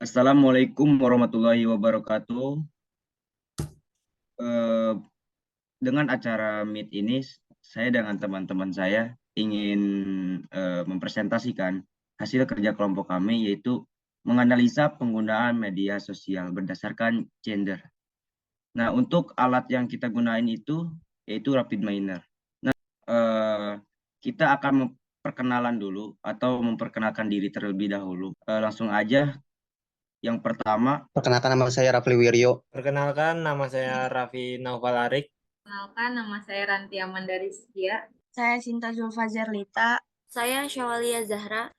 Assalamualaikum warahmatullahi wabarakatuh. Eh, dengan acara Meet ini, saya dengan teman-teman saya ingin mempresentasikan hasil kerja kelompok kami, yaitu menganalisa penggunaan media sosial berdasarkan gender. Nah, untuk alat yang kita gunain itu yaitu Rapid Miner. Eh, kita akan memperkenalan dulu atau memperkenalkan diri terlebih dahulu. Langsung aja, yang pertama. Perkenalkan, nama saya Rafli Wiryo. Perkenalkan, nama saya Raffi Naufalarik. Perkenalkan, nama saya Ranti Amandari Setia. Saya Sinta Zulfa Zerlita. Saya Syawalia Zahra.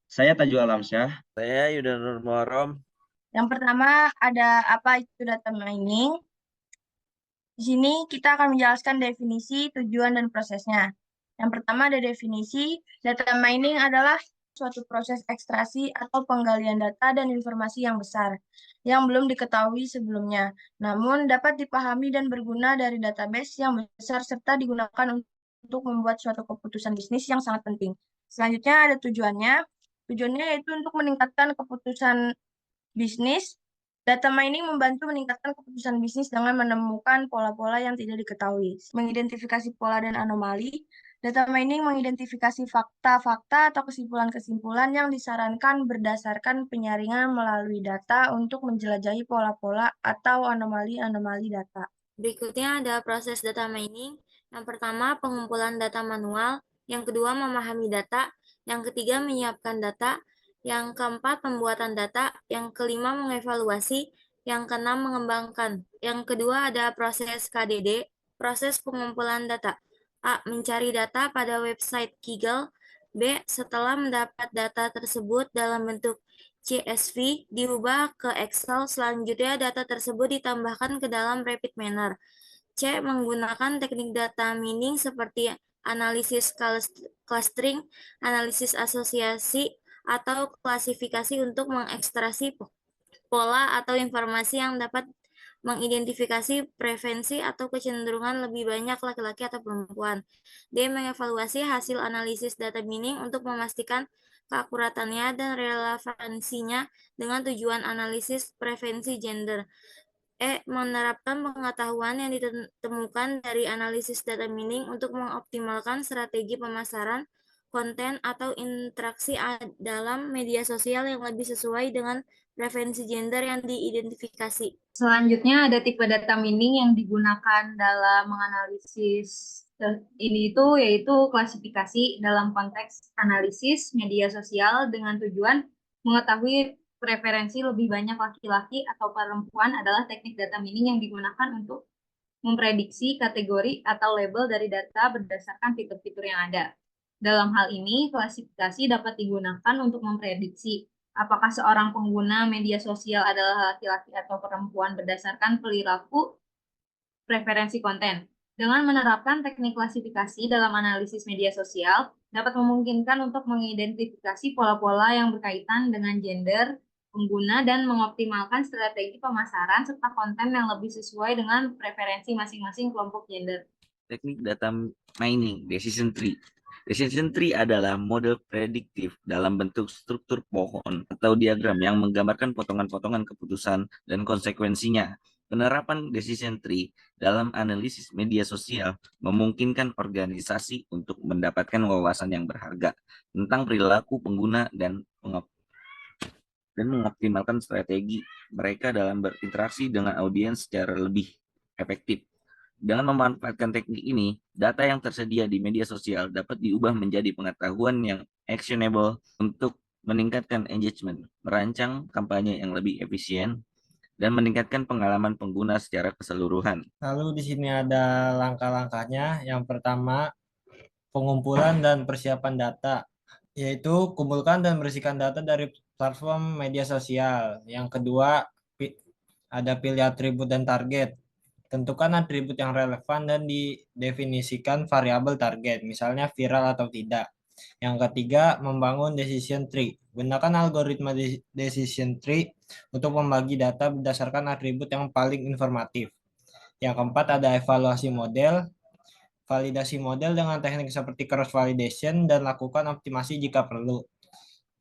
Saya Tajul Alamsyah. Saya Yuda Nur Muharram. Yang pertama ada apa itu data mining. Di sini kita akan menjelaskan definisi, tujuan, dan prosesnya. Yang pertama ada definisi, data mining adalah suatu proses ekstraksi atau penggalian data dan informasi yang besar, yang belum diketahui sebelumnya, namun dapat dipahami dan berguna dari database yang besar serta digunakan untuk membuat suatu keputusan bisnis yang sangat penting. Selanjutnya ada tujuannya. Tujuannya yaitu untuk meningkatkan keputusan bisnis. Data mining membantu meningkatkan keputusan bisnis dengan menemukan pola-pola yang tidak diketahui. Mengidentifikasi pola dan anomali. Data mining mengidentifikasi fakta-fakta atau kesimpulan-kesimpulan yang disarankan berdasarkan penyaringan melalui data untuk menjelajahi pola-pola atau anomali-anomali data. Berikutnya ada proses data mining. Yang pertama, pengumpulan data manual. Yang kedua, memahami data. Yang ketiga, menyiapkan data. Yang keempat, pembuatan data. Yang kelima, mengevaluasi. Yang keenam, mengembangkan. Yang kedua ada proses KDD, proses pengumpulan data. A. Mencari data pada website Kaggle. B. Setelah mendapat data tersebut dalam bentuk CSV, diubah ke Excel. Selanjutnya, data tersebut ditambahkan ke dalam Rapid Miner. C. Menggunakan teknik data mining seperti analisis clustering, analisis asosiasi, atau klasifikasi untuk mengekstraksi pola atau informasi yang dapat mengidentifikasi preferensi atau kecenderungan lebih banyak laki-laki atau perempuan. D. Mengevaluasi hasil analisis data mining untuk memastikan keakuratannya dan relevansinya dengan tujuan analisis preferensi gender. E. Menerapkan pengetahuan yang ditemukan dari analisis data mining untuk mengoptimalkan strategi pemasaran, konten, atau interaksi dalam media sosial yang lebih sesuai dengan preferensi gender yang diidentifikasi. Selanjutnya ada tipe data mining yang digunakan dalam menganalisis ini itu yaitu klasifikasi dalam konteks analisis media sosial dengan tujuan mengetahui preferensi lebih banyak laki-laki atau perempuan adalah teknik data mining yang digunakan untuk memprediksi kategori atau label dari data berdasarkan fitur-fitur yang ada. Dalam hal ini, klasifikasi dapat digunakan untuk memprediksi apakah seorang pengguna media sosial adalah laki-laki atau perempuan berdasarkan perilaku preferensi konten. Dengan menerapkan teknik klasifikasi dalam analisis media sosial, dapat memungkinkan untuk mengidentifikasi pola-pola yang berkaitan dengan gender pengguna dan mengoptimalkan strategi pemasaran serta konten yang lebih sesuai dengan preferensi masing-masing kelompok gender. Teknik data mining, decision tree. Decision tree adalah model prediktif dalam bentuk struktur pohon atau diagram yang menggambarkan potongan-potongan keputusan dan konsekuensinya. Penerapan decision tree dalam analisis media sosial memungkinkan organisasi untuk mendapatkan wawasan yang berharga tentang perilaku pengguna dan mengoptimalkan strategi mereka dalam berinteraksi dengan audiens secara lebih efektif. Dengan memanfaatkan teknik ini, data yang tersedia di media sosial dapat diubah menjadi pengetahuan yang actionable untuk meningkatkan engagement, merancang kampanye yang lebih efisien, dan meningkatkan pengalaman pengguna secara keseluruhan. Lalu di sini ada langkah-langkahnya. Yang pertama, pengumpulan dan persiapan data, yaitu kumpulkan dan bersihkan data dari platform media sosial. Yang kedua, ada pilih atribut dan target. Tentukan atribut yang relevan dan didefinisikan variabel target, misalnya viral atau tidak. Yang ketiga, membangun decision tree. Gunakan algoritma decision tree untuk membagi data berdasarkan atribut yang paling informatif. Yang keempat, ada evaluasi model. Validasi model dengan teknik seperti cross validation dan lakukan optimasi jika perlu.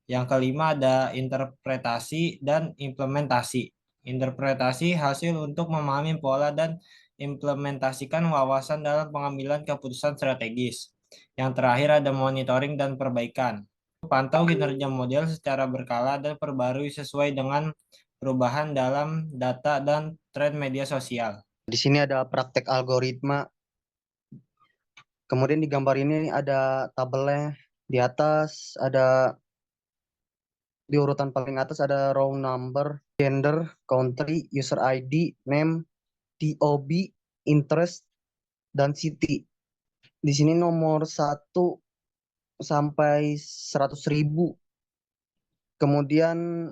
Yang kelima ada interpretasi dan implementasi. Interpretasi hasil untuk memahami pola dan implementasikan wawasan dalam pengambilan keputusan strategis. Yang terakhir ada monitoring dan perbaikan. Pantau kinerja model secara berkala dan perbarui sesuai dengan perubahan dalam data dan tren media sosial. Di sini ada praktek algoritma. Kemudian di gambar ini ada tabelnya. Di atas ada, di urutan paling atas ada row number, gender, country, user ID, name, TOB, interest, dan city. Di sini nomor 1 sampai 100.000. Kemudian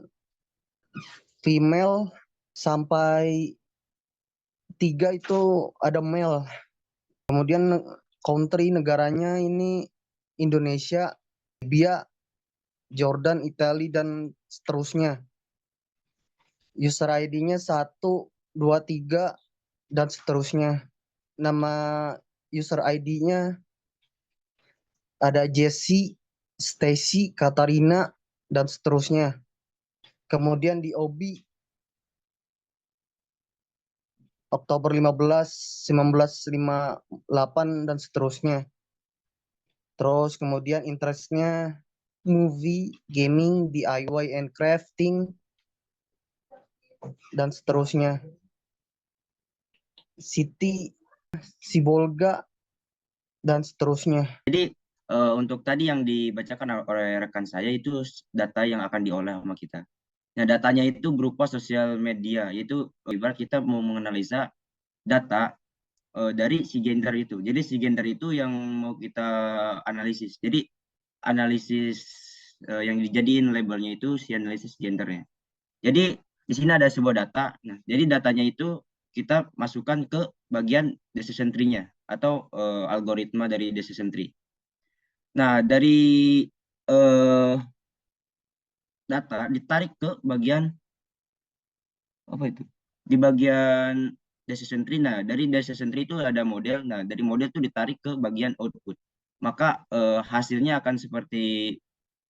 female sampai 3 itu ada male. Kemudian country negaranya ini Indonesia, Libya, Jordan, Italia, dan seterusnya. User ID-nya 1, 2, 3, dan seterusnya. Nama user ID-nya ada Jesse, Stacy, Katarina, dan seterusnya. Kemudian di OB Oktober 15, 1958, dan seterusnya. Terus kemudian interestnya movie, gaming, DIY and crafting, dan seterusnya. City, Sibolga, dan seterusnya. Jadi untuk tadi yang dibacakan oleh rekan saya itu data yang akan diolah sama kita. Nah, datanya itu berupa sosial media, yaitu ibarat kita mau menganalisa data dari si gender itu. Jadi si gender itu yang mau kita analisis. Jadi analisis yang dijadiin labelnya itu si analisis gendernya. Jadi di sini ada sebuah data. Nah, jadi datanya itu kita masukkan ke bagian decision tree-nya atau algoritma dari decision tree. Nah, dari data ditarik ke bagian apa itu? Di bagian decision tree. Nah, dari decision tree itu ada model. Nah, dari model itu ditarik ke bagian output. Maka hasilnya akan seperti,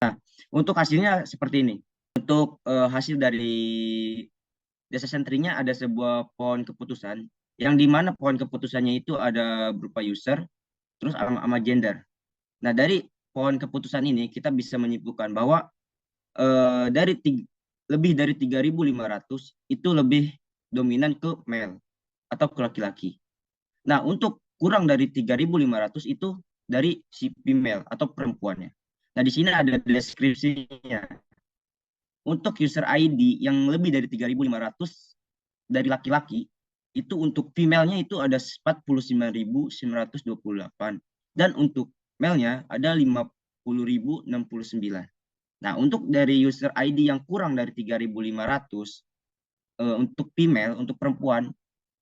nah, untuk hasilnya seperti ini. Untuk hasil dari decision tree-nya ada sebuah pohon keputusan, yang dimana pohon keputusannya itu ada berupa user, terus sama gender. Nah, dari pohon keputusan ini kita bisa menyimpulkan bahwa dari lebih dari 3.500 itu lebih dominan ke male atau ke laki-laki. Nah, untuk kurang dari 3.500 itu dari si female atau perempuannya. Nah, di sini ada deskripsinya. Untuk user ID yang lebih dari 3.500 dari laki-laki, itu untuk female-nya itu ada 49.928. Dan untuk male-nya ada 50.069. Nah, untuk dari user ID yang kurang dari 3.500, untuk female, untuk perempuan,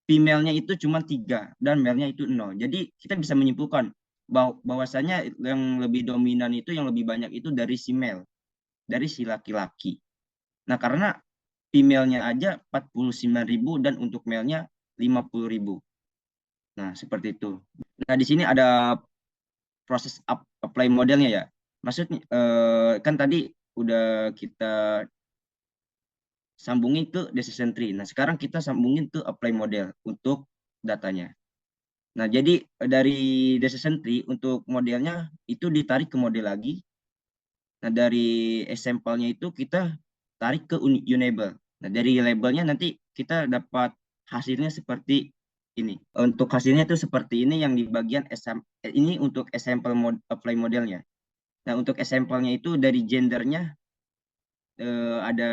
female-nya itu cuma 3 dan male-nya itu 0. Jadi kita bisa menyimpulkan bahwasanya yang lebih dominan itu, yang lebih banyak itu dari si male, dari si laki-laki. Nah, karena female-nya aja 49.000 dan untuk male-nya 50.000. Nah, seperti itu. Nah, di sini ada proses apply modelnya ya. Maksudnya kan tadi udah kita sambungin ke decision tree. Nah, sekarang kita sambungin ke apply model untuk datanya. Nah, jadi dari decision tree untuk modelnya itu ditarik ke model lagi. Nah, dari example-nya itu kita tarik ke unable. Nah, dari labelnya nanti kita dapat hasilnya seperti ini. Untuk hasilnya itu seperti ini yang di bagian ini untuk example apply modelnya. Nah, untuk example-nya itu dari gendernya ada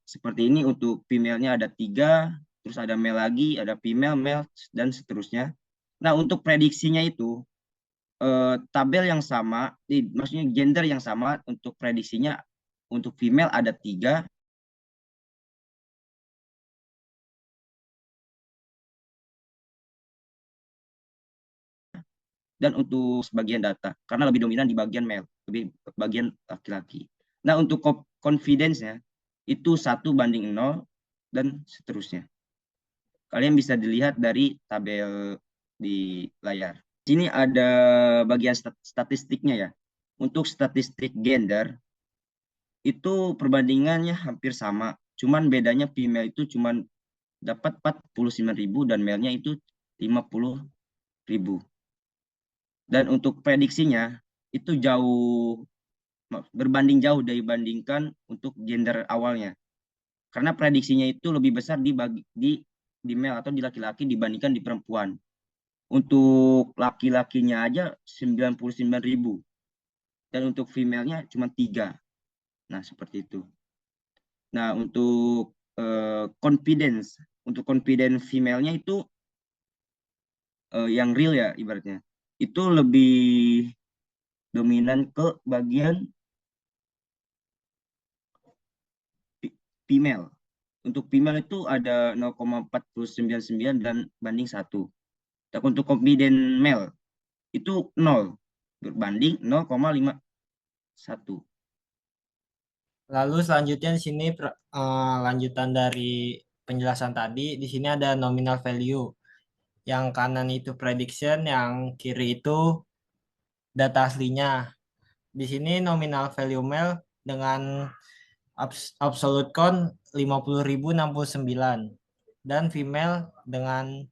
seperti ini. Untuk female-nya ada 3, terus ada male lagi, ada female, male, dan seterusnya. Nah, untuk prediksinya itu tabel yang sama, maksudnya gender yang sama untuk prediksinya. Untuk female ada 3, dan untuk sebagian data, karena lebih dominan di bagian male, lebih bagian laki-laki. Nah, untuk confidence-nya itu 1:0 dan seterusnya. Kalian bisa dilihat dari tabel di layar. Sini ada bagian statistiknya ya. Untuk statistik gender, itu perbandingannya hampir sama. Cuman bedanya female itu cuman dapat 49.000 dan male-nya itu 50.000. Dan untuk prediksinya itu berbanding jauh dibandingkan untuk gender awalnya. Karena prediksinya itu lebih besar di male atau di laki-laki dibandingkan di perempuan. Untuk laki-lakinya aja 99.000. Dan untuk female-nya cuma 3. Nah, seperti itu. Nah, untuk confidence female-nya itu yang real ya ibaratnya. Itu lebih dominan ke bagian female. Untuk female itu ada 0,499 dan banding 1. Dan untuk confident male itu 0 berbanding 0,51. Lalu selanjutnya di sini lanjutan dari penjelasan tadi, di sini ada nominal value. Yang kanan itu prediction, yang kiri itu data aslinya. Di sini nominal value male dengan absolute count 50.069 dan female dengan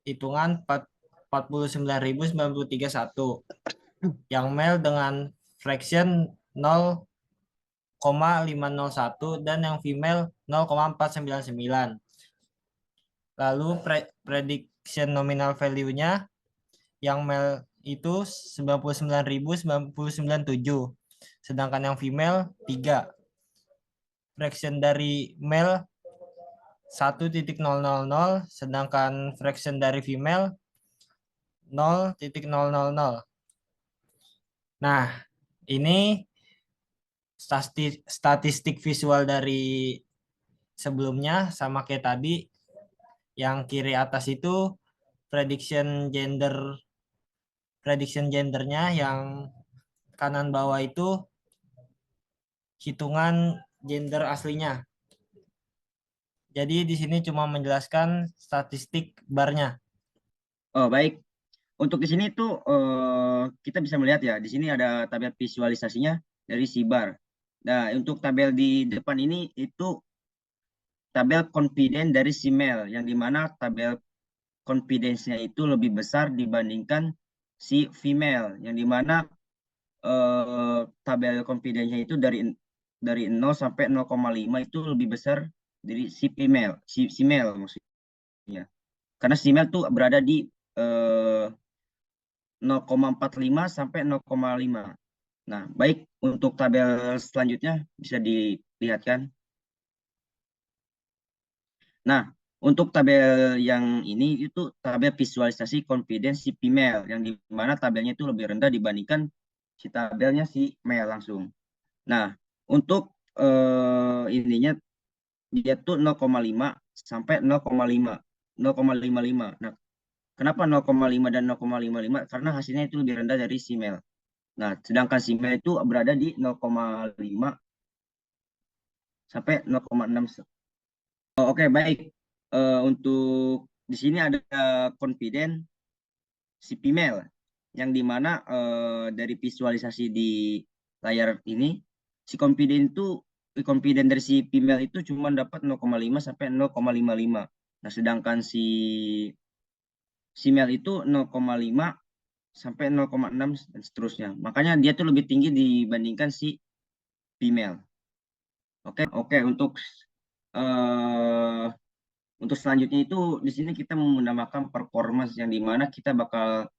hitungan 49.931. Yang male dengan fraction 0,501 dan yang female 0,499. Lalu prediction nominal value-nya yang male itu 99.997, sedangkan yang female 3. Fraction dari male 1.000, sedangkan fraction dari female 0.000. Nah, ini statistik visual dari sebelumnya sama kayak tadi. Yang kiri atas itu prediction gendernya, yang kanan bawah itu hitungan gender aslinya. Jadi di sini cuma menjelaskan statistik barnya. Oh, baik. Untuk di sini tuh kita bisa melihat ya, di sini ada tabel visualisasinya dari si bar. Nah, untuk tabel di depan ini itu tabel confidence dari si male, yang dimana tabel confidence-nya itu lebih besar dibandingkan si female, yang dimana tabel confidence-nya itu dari 0 sampai 0,5 itu lebih besar dari si female, si male maksudnya. Karena si male tuh berada di 0,45 sampai 0,5. Nah, baik, untuk tabel selanjutnya bisa dilihatkan. Nah, untuk tabel yang ini itu tabel visualisasi confidence si female, yang dimana tabelnya itu lebih rendah dibandingkan si tabelnya si male langsung. Nah, untuk ininya dia tuh 0,5 sampai 0,5, 0,55. Nah, kenapa 0,5 dan 0,55? Karena hasilnya itu lebih rendah dari si male. Nah, sedangkan si male itu berada di 0,5 sampai 0,6. Oke, baik. Untuk di sini ada confident si female, yang dimana dari visualisasi di layar ini, si confident dari si female itu cuma dapat 0,5 sampai 0,55. Nah, sedangkan si male itu 0,5 sampai 0,6 dan seterusnya. Makanya dia tuh lebih tinggi dibandingkan si female. Oke, untuk selanjutnya itu di sini kita menambahkan performance, yang dimana kita bakal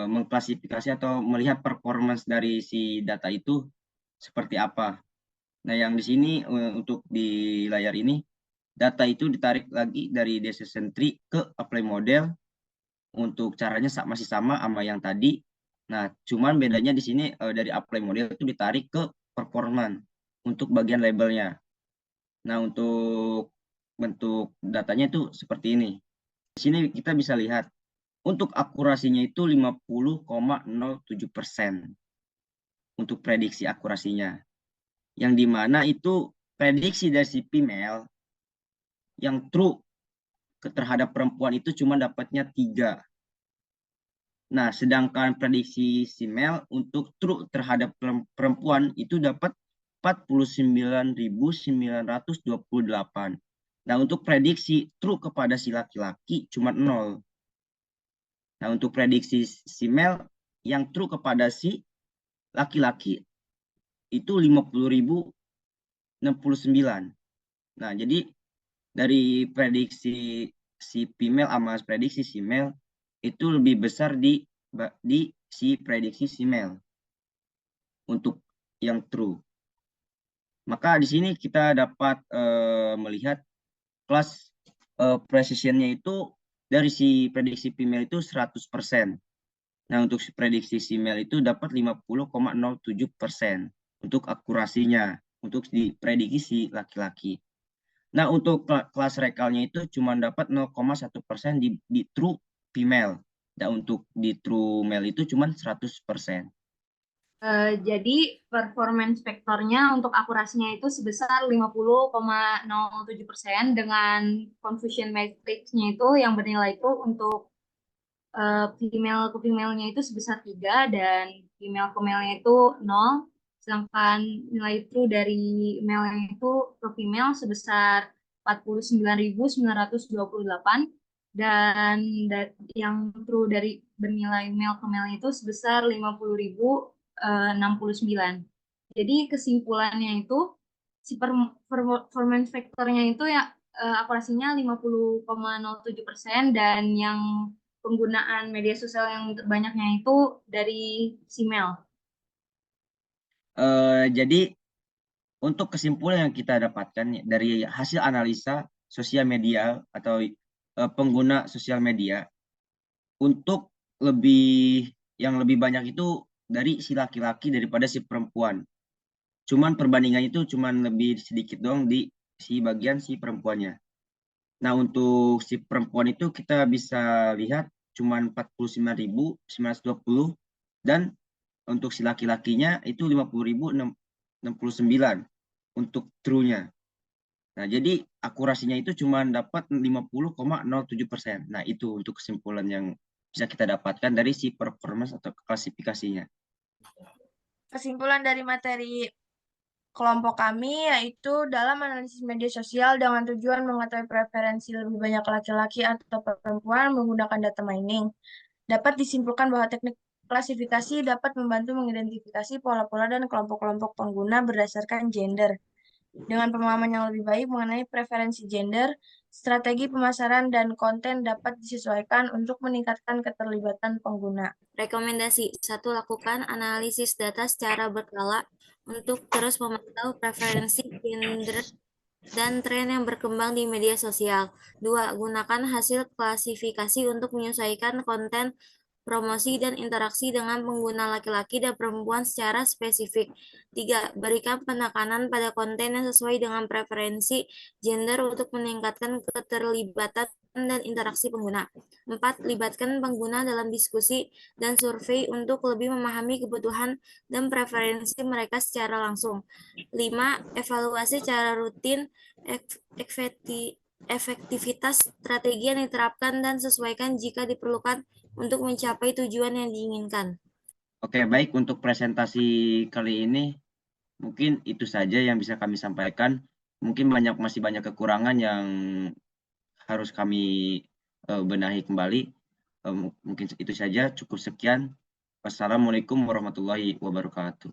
mengklasifikasi atau melihat performance dari si data itu seperti apa. Nah, yang di sini untuk di layar ini, data itu ditarik lagi dari decision tree ke apply model. Untuk caranya masih sama yang tadi. Nah, cuman bedanya di sini dari apply model itu ditarik ke performance untuk bagian labelnya. Nah, untuk bentuk datanya itu seperti ini. Di sini kita bisa lihat untuk akurasinya itu 50,07% untuk prediksi akurasinya. Yang dimana itu prediksi dari si female yang true terhadap perempuan itu cuma dapatnya 3. Nah, sedangkan prediksi si male untuk true terhadap perempuan itu dapat 49.928. Nah, untuk prediksi true kepada si laki-laki cuma 0. Nah, untuk prediksi si male yang true kepada si laki-laki itu 50.069. Nah, jadi dari prediksi si female sama prediksi si male itu lebih besar di si prediksi si male untuk yang true. Maka di sini kita dapat melihat kelas precisionnya itu dari si prediksi female itu 100%. Nah, untuk si prediksi si male itu dapat 50,07% untuk akurasinya untuk diprediksi si laki-laki. Nah, untuk kelas rekalnya itu cuma dapat 0,1% di true female. Dan untuk di true male itu cuma 100%. Jadi performance vektornya untuk akurasinya itu sebesar 50,07% dengan confusion matrix-nya itu yang bernilai itu untuk female ke female-nya itu sebesar 3 dan female ke male-nya itu 0. Sedangkan nilai true dari male-nya itu ke female sebesar 49.928 dan yang true dari bernilai male ke male itu sebesar 50.069. Jadi kesimpulannya itu si performance vektornya itu ya akurasinya 50,07% dan yang penggunaan media sosial yang terbanyaknya itu dari Simel. Jadi untuk kesimpulan yang kita dapatkan dari hasil analisa sosial media atau pengguna sosial media, untuk yang lebih banyak itu dari si laki-laki daripada si perempuan. Cuman perbandingannya itu cuman lebih sedikit doang di si bagian si perempuannya. Nah, untuk si perempuan itu kita bisa lihat cuman 49.920 dan untuk si laki-lakinya itu 50.069 untuk true-nya. Nah, jadi akurasinya itu cuma dapat 50,07%. Nah, itu untuk kesimpulan yang bisa kita dapatkan dari si performance atau klasifikasinya. Kesimpulan dari materi kelompok kami yaitu dalam analisis media sosial dengan tujuan mengetahui preferensi lebih banyak laki-laki atau perempuan menggunakan data mining, dapat disimpulkan bahwa teknik klasifikasi dapat membantu mengidentifikasi pola-pola dan kelompok-kelompok pengguna berdasarkan gender. Dengan pemahaman yang lebih baik mengenai preferensi gender, strategi pemasaran dan konten dapat disesuaikan untuk meningkatkan keterlibatan pengguna. Rekomendasi 1. Lakukan analisis data secara berkala untuk terus memantau preferensi gender dan tren yang berkembang di media sosial. 2. Gunakan hasil klasifikasi untuk menyesuaikan konten, promosi, dan interaksi dengan pengguna laki-laki dan perempuan secara spesifik. 3. Berikan penekanan pada konten yang sesuai dengan preferensi gender untuk meningkatkan keterlibatan dan interaksi pengguna. 4. Libatkan pengguna dalam diskusi dan survei untuk lebih memahami kebutuhan dan preferensi mereka secara langsung. 5. Evaluasi secara rutin efektivitas strategi yang diterapkan dan sesuaikan jika diperlukan untuk mencapai tujuan yang diinginkan. Oke, baik, untuk presentasi kali ini mungkin itu saja yang bisa kami sampaikan. Mungkin masih banyak kekurangan yang harus kami benahi kembali. Mungkin itu saja, cukup sekian. Wassalamualaikum warahmatullahi wabarakatuh.